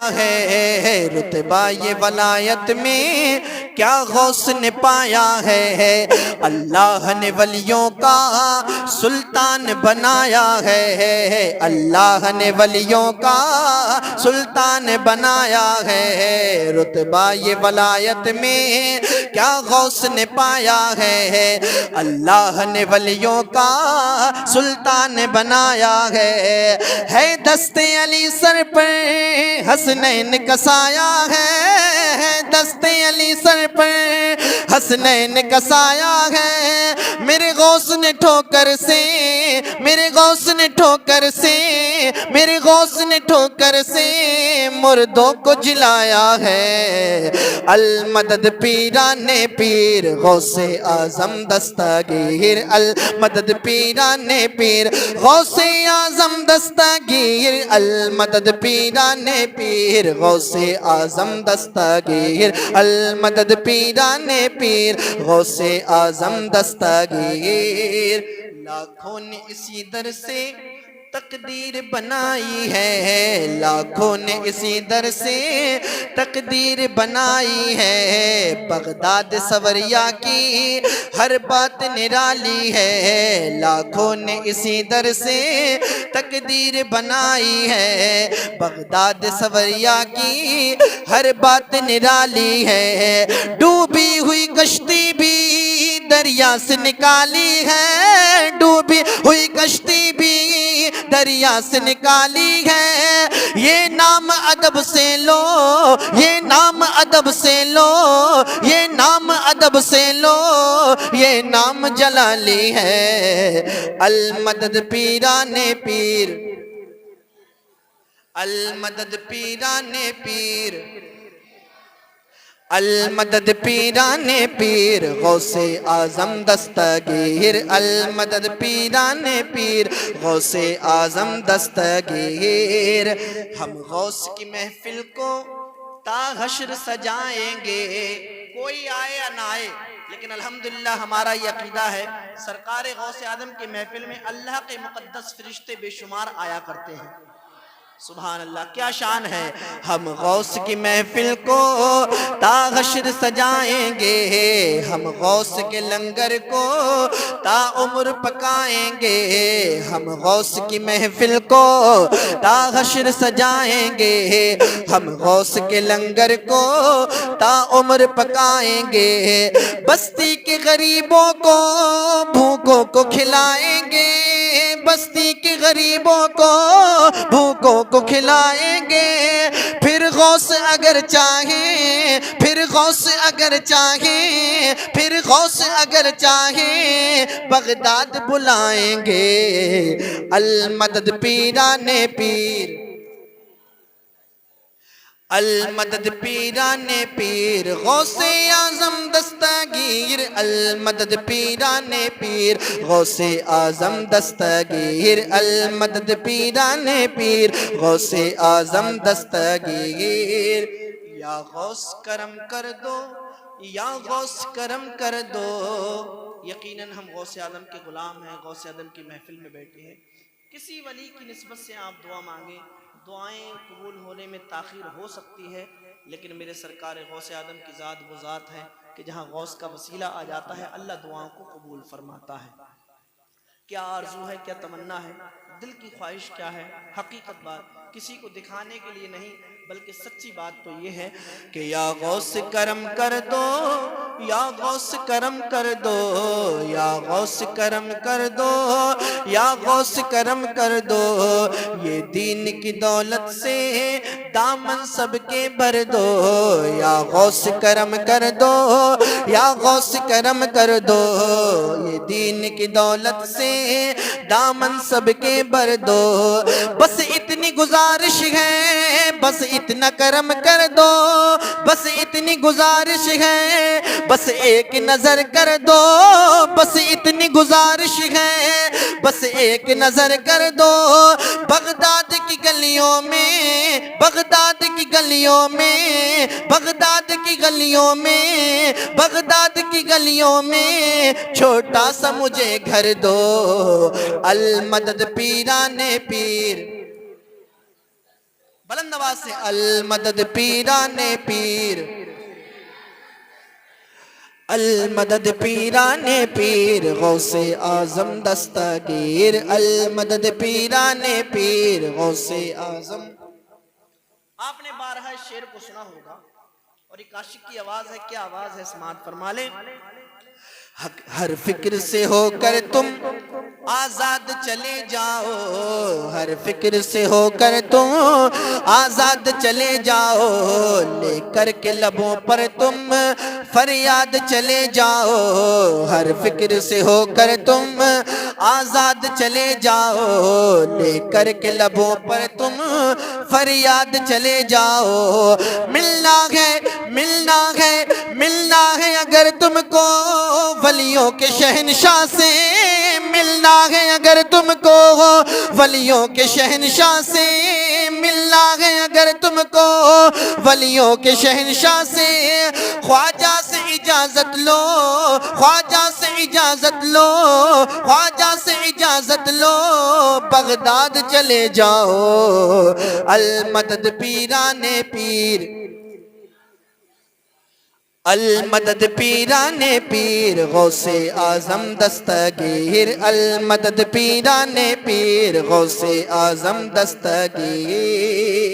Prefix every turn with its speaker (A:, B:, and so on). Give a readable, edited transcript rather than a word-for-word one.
A: है रुतबा ये वलायत में क्या गौस ने पाया है। अल्लाह ने वलियों का सुल्तान बनाया है। अल्लाह ने वलियों का सुल्तान बनाया है। रुतबा ये वलायत में क्या गौस ने पाया है। अल्लाह ने वलियों का सुल्तान बनाया है दस्ते अली सर पर हसनैन कसाया है। दस्ते अली सर पर हसनैन कसाया है। मेरे गौस ने ठोकर से मेरे गौस ने ठोकर से मेरे गौस ने ठोकर से मुर्दों को जिलाया है। अल मदद पीराने पीर गौसे आजम दस्तगीर। अल मदद पीराने पीर गौसे आजम दस्तगीर। अल मदद पीराने पीर गौसे आजम दस्तगीर। अल मदद पीराने पीर गौसे आजम दस्तगीर। लाखों ने इसी दर से तकदीर बनाई है। लाखों ने इसी दर से तकदीर बनाई है। बगदाद सवरिया की हर बात निराली है। लाखों ने इसी दर से तकदीर बनाई है। बगदाद सवरिया की हर बात निराली है। डूबी हुई कश्ती भी दरिया से निकाली है। डूबी हुई कश्ती भी दरिया से निकाली है। ये नाम अदब से लो ये नाम अदब से लो ये नाम अदब से लो ये नाम जलाली है। अल मदद पीराने पीर अल मदद पीराने पीर अल मदद पीराने पीर गौसे आजम दस्तगीर। अल मदद पीराने पीर गौसे आजम दस्तगीर। हम गौस की महफिल को ताहश्र सजाएंगे। कोई आए या ना आए लेकिन अल्हम्दुलिल्लाह हमारा ये अकीदा है सरकार गौसे आदम की महफिल में अल्लाह के मुक़द्दस फरिश्ते बेशुमार आया करते हैं। सुभान अल्लाह क्या शान है। हम गौस की महफिल को ताहश्र सजाएंगे। हम गौस के लंगर को ताउम्र पकाएंगे। हम गौस की महफिल को ताहश्र सजाएंगे। हम गौस के लंगर को ताउम्र पकाएंगे। बस्ती के गरीबों को भूखों को खिलाएंगे। बस्ती के गरीबों को भूखों को खिलाएंगे। फिर गौस अगर चाहे फिर गौस अगर चाहे फिर गौस अगर चाहे बगदाद बुलाएंगे। अल मदद पीराने पीर अल मदद पीराने पीर गौसे आजम दस्तगीर। अल मदद पीराने पीर गौसे आजम दस्तगीर। अल मदद पीराने पीर गौसे आजम दस्तगीर। या गौस करम कर दो या गौस करम कर दो। यकीनन हम गौसे आदम के गुलाम हैं। गौसे आदम की महफिल में बैठे हैं। किसी वली की निस्बत से आप दुआ मांगे दुआएं कबूल होने में ताख़ीर हो सकती है लेकिन मेरे सरकार गौसे आदम की ज़ात वो ज़ात है कि जहाँ गौस का वसीला आ जाता है अल्लाह दुआओं को कबूल फरमाता है। क्या आरजू है क्या तमन्ना है दिल की ख्वाहिश क्या है हकीकत बात किसी को दिखाने के लिए नहीं बल्कि सच्ची बात तो ये है कि या गौस करम कर दो या गौस करम कर दो या गौस करम कर दो या गौस करम कर दो। ये दीन की दौलत से दामन सबके भर दो। या गौस करम कर दो या गौस करम कर दो। ये दीन की दौलत से दामन सबके भर दो। बस इतनी गुजारिश है बस इतना करम कर दो। बस इतनी गुजारिश है बस एक नजर कर दो। बस इतनी गुजारिश है बस एक नजर कर दो। बगदाद की गलियों में बगदाद की गलियों में बगदाद की गलियों में बगदाद की गलियों में छोटा सा मुझे घर दो। अल मदद पीराने पीर बुलंद आवाज से अल मदद पीराने पीर, अल मदद पीराने पीर गौसे आजम दस्तगीर, अल मदद पीराने पीर गौसे आजम। आपने बारहा शेर को सुना होगा और एक आशिक की आवाज है, क्या आवाज है, समात फरमा ले। हर फिक्र से होकर तुम आजाद चले जाओ, हर फिक्र से होकर तुम आजाद चले जाओ, लेकर के लबों पर तुम फरियाद चले जाओ, हर फिक्र से होकर तुम आजाद चले जाओ, लेकर के लबों पर तुम फरियाद चले जाओ। मिलना है मिलना है मिलना है अगर तुमको वलियों के शहनशाह से, मिलना है अगर तुमको वलियों के शहनशाह से, मिलना है अगर तुमको वलियों के शहनशाह से। ख्वाजा से इजाजत लो, ख्वाजा से इजाजत लो, ख्वाजा से इजाजत लो, बगदाद चले जाओ। अल मदद पीराने पीर, अल मदद पीराने पीर गौसे आजम दस्तगीर, अल मदद पीराने पीर गौसे आजम दस्तगीर।